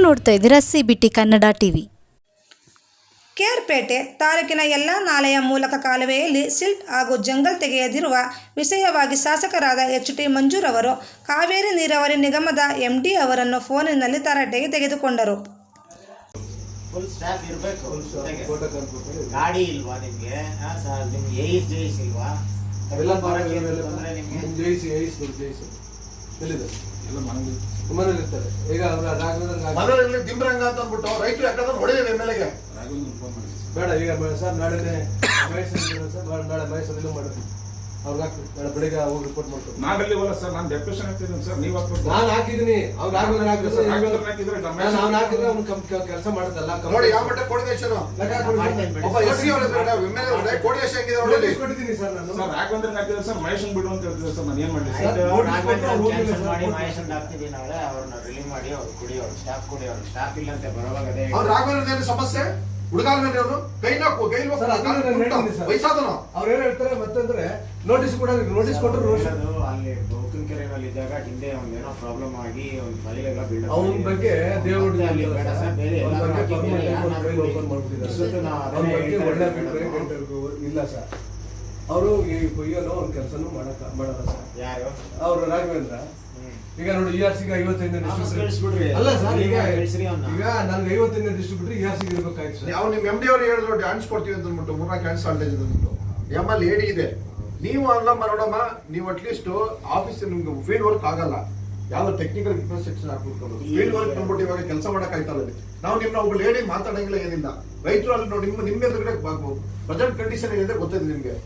ನೋಡ್ತಾ ಇದ್ದೀರಾ CBT Kannada TV. Kerpete ತಾಲೂಕಿನ ಎಲ್ಲ ನಾಲೆಯ ಮೂಲಕ ಕಾಲುವೆಯಲ್ಲಿ ಸಿಲ್ಟ್ ಹಾಗೂ ಜಂಗಲ್ ತೆಗೆಯದಿರುವ ವಿಷಯವಾಗಿ ಶಾಸಕರಾದ HT ಮಂಜೂರವರು ಕಾವೇರಿ ನೀರಾವರಿ ನಿಗಮದ MD ಅವರನ್ನು ಫೋನಿನಲ್ಲಿ ತರಾಟೆಗೆ ತೆಗೆದುಕೊಂಡರು. ಫುಲ್ ಸ್ಟಾಫ್ ಇರಬೇಕು. ಗಾಡಿ ಇಲ್ವಾ ನಿಮಗೆ? ನಿಮ್ಗೆ ಜೈಸ್ ಇಲ್ವಾ? ಮನೇಲಿ ಇರ್ತಾರೆ. ಈಗ ಮನೆಯಲ್ಲಿ ದಿಂಬ್ರಂಗ ಅಂತ ಅಂದ್ಬಿಟ್ಟು ರೈತರು ಯಾಕಂದ್ರೆ ಹೊಡೆದಿದೆ MLA ಬೇಡ. ಈಗ ಸರ್ ನಾಳೆ ನಾಳೆ ಮೈಸೂರಲ್ಲಿ ಮಾಡಿದ್ವಿ ಅವ್ರಿಗೆ ಹಾಕಿ ನಾಳೆ ಬೆಳಿಗ್ಗೆ ಹೋಗಿ ರಿಪೋರ್ಟ್ ಮಾಡ್ತಾರೆ. ನಾಡಲ್ಲಿ ಬಲ್ಲ ಸರ್, ನಾನು ಡೆಪ್ಯೂಷನ್ ಹಾಕಿದ್ದೀನಿ ಸರ್. ನೀವು ನಾನು ಹಾಕಿದ್ದೀನಿ. ಅವ್ರು ಹಾಕಿದ್ರೆ ಅವ್ನು ಹಾಕಿದ್ರೆ ಅವ್ನು ಕೆಲಸ ಮಾಡುತ್ತಲ್ಲ. ನೋಡಿ ಯಾವ ಮಟ್ಟ ಕೋರ್ಡಿನೇಷನ್ ಕೊಟ್ಟಿದ್ದೀನಿ ಸರ್. ನಾನು ರಾಘವೇಂದ್ರ ಹಾಕಿದ್ರೆ ಸರ್ ಮಹೇಶನ್ ಬಿಡು ಅಂತ ಹೇಳ್ತಿದ್ದೆ ಸರ್. ನಾನು ಏನ್ ಮಾಡಲಿ ಮಹೇಶನ್ ಹಾಕ್ತಿದ್ದೀನಿ. ನಾಳೆ ಅವ್ರನ್ನ ರಿಲೀವ್ ಮಾಡಿ ಅವ್ರು ಕುಡಿ, ಅವ್ರ ಸ್ಟಾಫ್ ಕುಡಿ. ಅವ್ರ ಸ್ಟಾಫ್ ಇಲ್ಲ ಅಂತ ಬರೋವಾಗ ಅವ್ರು ರಾಘವೇಂದ್ರ ಸಮಸ್ಯೆ ಹುಡುಗಾರ ವಯಸ್ಸಾದನು ಅವ್ರು ಏನ್ ಹೇಳ್ತಾರೆ ಮತ್ತಂದ್ರೆ ನೋಟಿಸ್ ಕೂಡ ನೋಟಿಸ್ ಕೊಟ್ಟರು. ಅಲ್ಲಿ ಬೌಕನ್ ಕೆರೆನಲ್ಲಿ ಇದ್ದಾಗ ಹಿಂದೆ ಒಂದೇನೋ ಪ್ರಾಬ್ಲಮ್ ಆಗಿ ಒಂದು ಫೈಲ್ ಎಲ್ಲ ಬಿಲ್ಡ್ ಅವನ ಬಗ್ಗೆ ದೇವರು ಇಲ್ಲ ಸರ್. ಅವರು ಈ ಕೊಯ್ಯಲು ಅವ್ರ ಕೆಲಸನೂ ಮಾಡಲ್ಲ ಸರ್. ಯಾರು? ಅವ್ರು ರಾಘವೇಂದ್ರ. ಈಗ ನೋಡಿ ERC 55ನೇ ಡಿಸ್ಟ್ರಿಬ್ಯೂಟರ್ ಅಲ್ಲ ಸರ್. ಈಗ ನನ್ಗೆ 55ನೇ ಡಿಸ್ಟ್ರಿಬ್ಯೂಟರ್ ERC ಇರ್ಬೇಕಾಯ್ತು ಸರ್. ಅವ್ರು ನಿಮ್ಮ MD ಅವರು ಹೇಳಿದ್ರು ಡ್ಯಾನ್ಸ್ ಕೊಡ್ತೀವಿ ಅಂತ ಅಂದ್ಬಿಟ್ಟು 3 ಕ್ಯಾನ್ಸ್ ಸಾಲ್ಟೇಜ್ ಅಂದ್ಬಿಟ್ಟು ML AD ಇದೆ. ನೀವು ಅಲ್ಲಮ್ಮ ನೋಡಮ್ಮ, ನೀವು ಅಟ್ಲೀಸ್ಟ್ ಆಫೀಸ್ ನಿಮ್ಗೆ ಫೀಲ್ಡ್ ವರ್ಕ್ ಆಗಲ್ಲ. ಯಾವ ಟೆಕ್ನಿಕಲ್ ಇನ್ಫ್ರಾಸ್ಟ್ರಕ್ಚರ್ ಹಾಕ್ಬಿಟ್ಟು ಫೀಲ್ಡ್ ವರ್ಕ್ ಬಂದ್ಬಿಟ್ಟು ಇವಾಗ ಕೆಲಸ ಮಾಡಕ್ ಆಯ್ತಲ್ಲ. ನಾವು ನಿಮ್ನ ಒಬ್ಬ ಲೇಡಿ ಮಾತಾಡಂಗಿಲ್ಲ, ಏನಿಲ್ಲ. ರೈತರು ಅಲ್ಲಿ ನೋಡಿ ನಿಮ್ಮ ಎದುರುಗಡೆ ಪ್ರೆಸೆಂಟ್ ಕಂಡೀಷನ್ ಏನಿದೆ ಗೊತ್ತಿದೆ ನಿಮ್ಗೆ.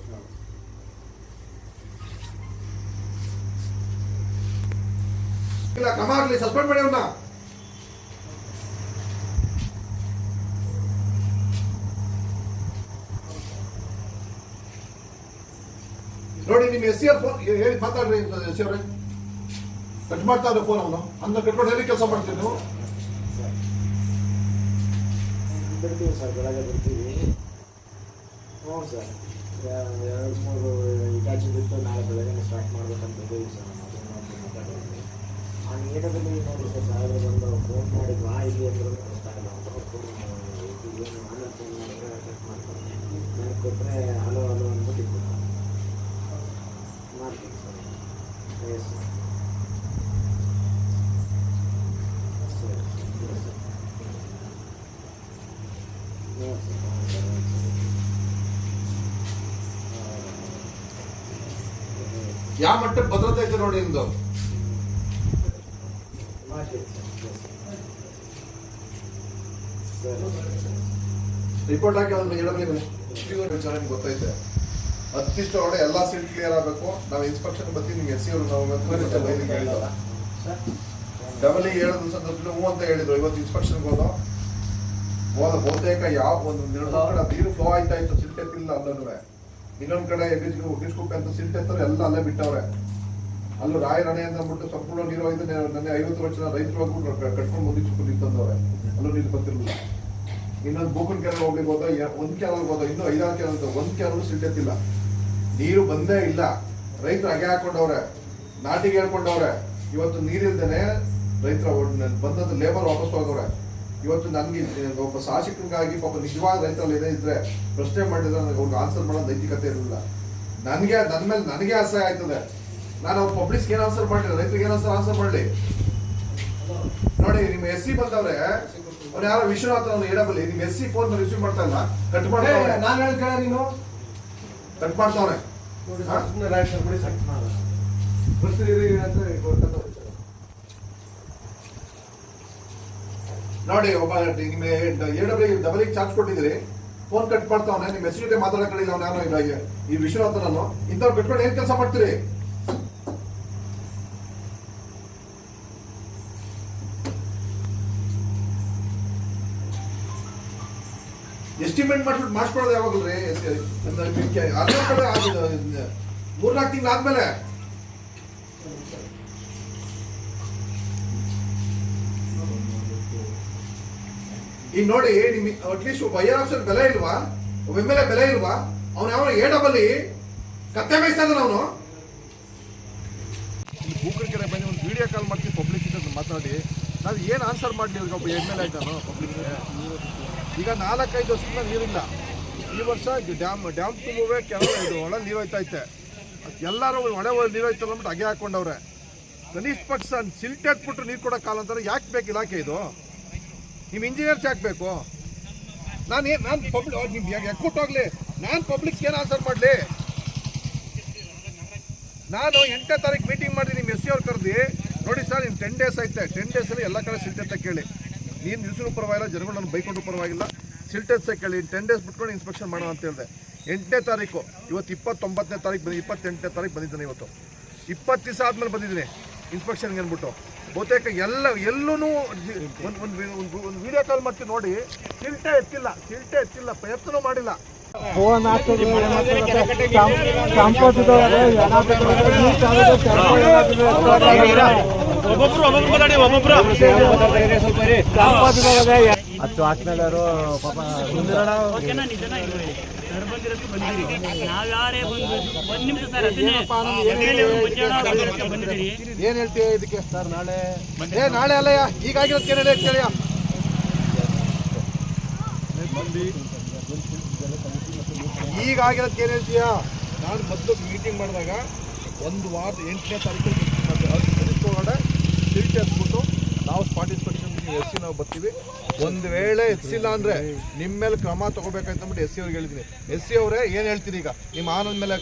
ಇಲ್ಲ ಕ್ರಮ ಆಗಲಿ, ಸಸ್ಪೆಂಡ್ ಮಾಡಿ ಅವ್ರನ್ನ. ನೋಡಿ ನಿಮ್ಮ SC ಫೋನ್ ಹೇಳಿ ಮಾತಾಡ್ರಿ. SC ಅವ್ರೆ ಕಟ್ ಮಾಡ್ತಾ ಇದ್ರೆ ಫೋನ್ ಅವನು ಅಂದ ಕಟ್ಕೊಂಡು ಹೇಳಿ ಕೆಲಸ ಮಾಡ್ತೀವಿ ನೀವು. ಬರ್ತೀವಿ ಸರ್, ಬೆಳಗ್ಗೆ ಬರ್ತೀವಿ. ಹ್ಞೂ ಸರ್, 2-3 ಇಟಾಚಿ ಬಿಟ್ಟು ನಾಳೆ ಬೆಳಗ್ಗೆ ಸ್ಟಾರ್ಟ್ ಮಾಡ್ಬೇಕಂತ ಇದ್ದೀವಿ ಸರ್. ನಾನು ಏನಾದರೂ ನೋಡಿ ಸರ್, ಸಾವಿರ ಬಂದು ಫೋನ್ ಮಾಡಿದ್ವಾ ಇಲ್ಲಿ ಅಂದ್ರೂ ಗೊತ್ತಾಗಲ್ಲ. ಅವ್ರು ಫೋನ್ ಏನು ಆಮೇಲೆ ಫೋನ್ ಮಾಡಿದ್ರೆ ಕಟ್ ಮಾಡ್ತಾರೆ. ನನಗೆ ಕೊಟ್ಟರೆ ಹಲೋ ಹಲೋ ಅಂದ್ಬಿಟ್ಟು ಮಾಡ್ತೀನಿ ಸರ್. ಎಸ್ ಸರ್, ಯಾವ ಮಟ್ಟಕ್ಕೆ ಭದ್ರತೆ ಐತೆ ನೋಡಿ ಇಂದು. ರಿಪೋರ್ಟ್ ಹಾಕಿ ಚೆನ್ನಾಗಿ ಗೊತ್ತೈತೆ. 10 ಒಳಗಡೆ ಎಲ್ಲಾ ಸೀಟ್ ಕ್ಲಿಯರ್ ಆಗಬೇಕು. ನಾವು ಇನ್ಸ್ಪೆಕ್ಷನ್ ಬರ್ತೀವಿ. ನಿಮ್ಗೆ SC ಅವರು ನಾವು ಡಬಲ್ ಹೇಳಿದ್ರು ಸಂದರ್ಭದಲ್ಲಿ ಹೂ ಅಂತ ಹೇಳಿದ್ರು. ಇವತ್ತು ಇನ್ಸ್ಪೆಕ್ಷನ್ ಹೋದ ಬಹುತೇಕ ಯಾವ ಒಂದು ನೀರು ಫ್ಲೋ ಆಯ್ತಾ ಇತ್ತು. ಸಿಲ್ಟ್ ಎತ್ತಿಲ್ಲ ಅಲ್ಲೂ. ಇನ್ನೊಂದ್ ಕಡೆ ಒಗ್ಗಿಸ್ಕೊಪ್ಪೆ ಅಂತ ಸಿಲ್ಟ್ ಎತ್ತಾರೆ, ಎಲ್ಲ ಅಲ್ಲೇ ಬಿಟ್ಟವ್ರೆ. ಅಲ್ಲೂ ರಾಯರಣೆ ಅಂತ ಅಂದ್ಬಿಟ್ಟು ಸಂಪೂರ್ಣ ನೀರು ಹೋಯ್ತು. ನನ್ನ 50 ವರ್ಷ ರೈತರು ಹೋಗ್ಬಿಟ್ಟು ಕಟ್ಕೊಂಡು ಮುಗಿಸ್ಕೊಂಡು ನಿಂತಂದವ್ರೆ. ಅಲ್ಲೂ ನೀರು ಬರ್ತಿರ್ಲಿಲ್ಲ. ಇನ್ನೊಂದು ಬೋಕನ್ ಕೆರೆ ಹೋಗ್ಲಿಕ್ಕೆ ಹೋದ, 1 ಕ್ಯಾನಲ್ ಹೋದ, ಇನ್ನೂ 5-6 ಕ್ಯಾನಲ್. 1 ಕ್ಯಾನಲ್ ಸಿಲ್ಟ್ ಎತ್ತಿಲ್ಲ, ನೀರು ಬಂದೇ ಇಲ್ಲ. ರೈತರು ಅಗೆ ಹಾಕೊಂಡವ್ರೆ, ನಾಟಿಗೆ ಹೇಳ್ಕೊಂಡವ್ರೆ. ಇವತ್ತು ನೀರಿಲ್ದೇನೆ ರೈತರ ಬಂದದ್ದು ಲೇಬರ್ ವಾಪಸ್ ಹೋಗವ್ರೆ. ಇವತ್ತು ನನ್ಗೆ ಒಬ್ಬ ಶಾಸಕರಿಗಾಗಿ ಪಾಪ ನಿಜವಾದ ರೈತರಲ್ಲಿ ಏನೇ ಇದ್ರೆ ಪ್ರಶ್ನೆ ಮಾಡಿದ್ರೆ ನನಗೆ ಅವ್ರಿಗೆ ಆನ್ಸರ್ ಮಾಡೋ ನೈತಿಕತೆ ಇರಲಿಲ್ಲ. ನನ್ನ ಮೇಲೆ ನನಗೆ ಅಸಹ್ಯ ಆಯ್ತದೆ. ನಾನು ಅವ್ರ ಪಬ್ಲಿಕ್ಗೆ ಏನು ಆನ್ಸರ್ ಮಾಡಲಿ, ರೈತರಿಗೆ ಏನು ಆನ್ಸರ್ ಮಾಡಲಿ. ನೋಡಿ ನಿಮ್ಮ SC ಬಂದವ್ರೆ, ಅವ್ರು ಯಾರೋ ವಿಶ್ವನಾಥ್ ಅವ್ನು ಹೇಳಬಲ್ಲಿ. ನಿಮ್ಮ SC ಫೋನ್ ರಿಸೀವ್ ಮಾಡ್ತಾ ಇಲ್ಲ, ಕಟ್ ಮಾಡ್ತಾವ್ರೆ. ನಾನು ಹೇಳ್ತಾ ನೀನು ಕಟ್ ಮಾಡ್ತಾವ್ರೆ. ನೋಡಿ ಒಬ್ಬ ನಿಮ್ಮ ಡಬಲ್ ಚಾರ್ಜ್ ಕೊಟ್ಟಿದ್ರಿ, ಫೋನ್ ಕಟ್ ಮಾಡ್ತಾವನೆ. ನಿಮ್ಮ SC ಜೊತೆ ಮಾತಾಡಕ್ಕಿಲ್ಲ. ಅವ್ನು ಯಾರೋ ಇದಾಗೆ ಈ ವಿಶ್ವನಾಥ್ ನಾನು ಇಂಥವ್ರು ಕಟ್ಕೊಂಡು ಏನ್ ಕೆಲಸ ಮಾಡ್ತೀರಿ? ಎಸ್ಟಿಮೇಟ್ ಮಾಡ್ಬಿಟ್ಟು ಮಾಡಿಸ್ಕೊಳ್ಳೋದು ಯಾವಾಗಲ್ರಿ? 3-4 ತಿಂಗಳು ಆದ್ಮೇಲೆ. ಈಗ ನೋಡಿ, ನಿಮ್ ಅಟ್ಲೀಸ್ಟ್ ಒಬ್ಬ ಐಆರ್ ಆಫೀಸರ್ ಬೆಲೆ ಇಲ್ವಾ? ಒಬ್ಬ MLA ಬೆಲೆ ಇಲ್ವಾ? ಅವ್ನು ಯಾವ ಎಡಬಲ್ಲಿ ಕತ್ತೆ ಮೇಯಿಸ್ತಾ ಇದ್ದಾನ ಅವನು. ಈ ಬೂಕನ್ ಕೆರೆ ಬಂದು ಒಂದು ವಿಡಿಯೋ ಕಾಲ್ ಮಾಡ್ತೀನಿ, ಪಬ್ಲಿಕ್ ಮಾತಾಡಿ ನಾನು ಏನು ಆನ್ಸರ್ ಮಾಡಲಿ ಇವ್ರಿಗೆ ಒಬ್ಬ ಎಮ್ ಎಲ್ ಎ ಆಯ್ತಾನು ಪಬ್ಲಿಕ್ಗೆ. ಈಗ 4-5 ವರ್ಷದಿಂದ ನೀರಿಲ್ಲ. ಈ ವರ್ಷ ಡ್ಯಾಮ್ ತುಂಬುವೆ ಕೆಲವು ಇದು ಒಳ ನೀರು ಹೋಯ್ತೈತೆ. ಎಲ್ಲರೂ ಒಳೆ ನೀರು ಹೋಯ್ತಲ್ಲ ಅಂದ್ಬಿಟ್ಟು ಅಗೆ ಹಾಕ್ಕೊಂಡವ್ರೆ. ಕನಿಷ್ಠ ಪಕ್ಷ ಸಿಲ್ಟ್ ಹಾಕ್ಬಿಟ್ಟು ನೀರು ಕೊಡೋಕ್ಕಾಗಲ್ಲ ಅಂತಾರೆ. ಯಾಕೆ ಬೇಕು ಇಲಾಖೆ ಇದು? ನಿಮ್ಮ ಇಂಜಿನಿಯರ್ಸ್ ಯಾಕೆ ಬೇಕು? ನಾನು ಪಬ್ಲಿಕ್ ನಿಮ್ಗೆ ಎಕ್ಕೊಟ್ಟೋಗ್ಲಿ, ನಾನು ಪಬ್ಲಿಕ್ಸ್ಗೆ ಏನು ಆನ್ಸರ್ ಮಾಡಲಿ? ನಾನು 8ನೇ ತಾರೀಕು ಮೀಟಿಂಗ್ ಮಾಡಿ ನಿಮ್ಮ ಎಸ್ ಸಿ ಅವ್ರು ಕರೆದು, ನೋಡಿ ಸರ್ ಇನ್ನು 10 ಡೇಸ್ ಐತೆ, 10 ಡೇಸಲ್ಲಿ ಎಲ್ಲ ಕಡೆ ಸಿಲ್ಟ್ ಅಂತ ಕೇಳಿ, ನೀರು ನಿಲ್ಸೂ ಪರವಾಗಿಲ್ಲ, ಜನಗಳು ನಾನು ಬೈಕೊಂಡು ಪರವಾಗಿಲ್ಲ, ಸಿಲ್ಟ್ ಎತ್ಸ ಕೇಳಿ 10 ಡೇಸ್ ಬಿಟ್ಕೊಂಡು ಇನ್ಸ್ಪೆಕ್ಷನ್ ಮಾಡೋಣ ಅಂತ ಹೇಳಿದೆ. 8ನೇ ತಾರೀಕು, ಇವತ್ತು 29ನೇ ತಾರೀಕು ಬಂದು 28ನೇ ತಾರೀಕು ಬಂದಿದ್ದಾನೆ. ಇವತ್ತು 20 ದಿವಸ ಆದಮೇಲೆ ಬಂದಿದ್ದೀನಿ ಇನ್ಸ್ಪೆಕ್ಷನ್ಗೆ ಅಂದ್ಬಿಟ್ಟು. ಬಹುತೇಕ ಎಲ್ಲೂ ಒಂದು ವಿಡಿಯೋ ಕಾಲ್ ಮಾಡ್ತೀನಿ ನೋಡಿ, ಸಿಲ್ಟೇ ಎತ್ತಿಲ್ಲ, ಪ್ರಯತ್ನವೂ ಮಾಡಿಲ್ಲ. ಫೋನ್ ಹಾಕಿದ್ರು ಹತ್ತು ಹಾಕ್ಮೇಲೆ ಪಾಪ ಏನ್ ಹೇಳ್ತೀಯ ಇದಕ್ಕೆ ಸರ್? ನಾಳೆ ಅಲ್ಲಯ್ಯ, ಈಗಾಗಿರೋದಕ್ಕೆ ಏನ್ ಹೇಳ್ತೀಯ? ಈಗಾಗಿರೋದಕ್ಕೆ ಏನು ಹೇಳ್ತೀಯಾ? ನಾನು ಮೊದಲು ಮೀಟಿಂಗ್ ಮಾಡಿದಾಗ 1 ವಾರ 8ನೇ ತಾರೀಕು ಒಳಗಡೆ ಸಿಲ್ಟ್ ಎತ್ಬಿಟ್ಟು ನಾವು ಸ್ಪಾಟ್ ಇನ್ಸ್ಪೆಕ್ಷನ್ ಎಸ್ ಸಿ ನಾವು ಬರ್ತೀವಿ. ಒಂದು ವೇಳೆ ಎತ್ಸಿಲ್ಲ ಅಂದರೆ ನಿಮ್ಮ ಮೇಲೆ ಕ್ರಮ ತೊಗೋಬೇಕಾಯ್ತು ಅಂದ್ಬಿಟ್ಟು ಎಸ್ ಸಿ ಅವ್ರಿಗೆ ಹೇಳಿದ್ದೀನಿ. ಎಸ್ ಸಿ ಅವರೇ ಏನು ಹೇಳ್ತೀರಿ ಈಗ? ನಿಮ್ಮ ಆನಂದ ಮೇಲೆ